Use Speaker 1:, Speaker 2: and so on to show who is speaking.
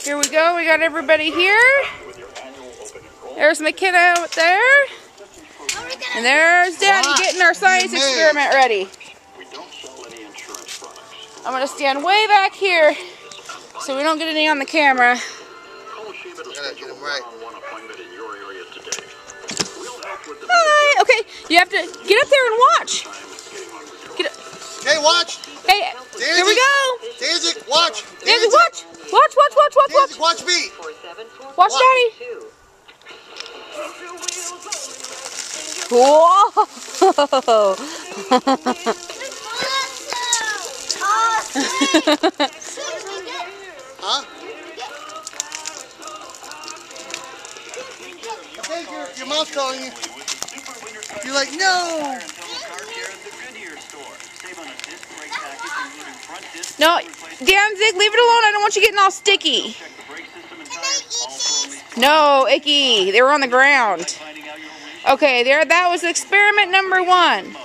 Speaker 1: Here we go. We got everybody here. There's McKenna out there. And there's Daddy getting our science experiment ready. I'm going to stand way back here so we don't get any on the camera. Hi. Okay, you have to get up there and watch.
Speaker 2: Hey, watch.
Speaker 1: Hey,
Speaker 2: Danzig,
Speaker 1: here we go.
Speaker 2: Danzig, watch.
Speaker 1: Danzig, watch. Watch.
Speaker 2: Danzig, watch me.
Speaker 1: Watch Daddy. Whoa.
Speaker 2: Huh? Okay, your mom's calling you. You're like, no.
Speaker 1: No, Danzig, leave it alone. I don't want you getting all sticky. No, icky. They were on the ground. Okay, there. That was experiment number 1.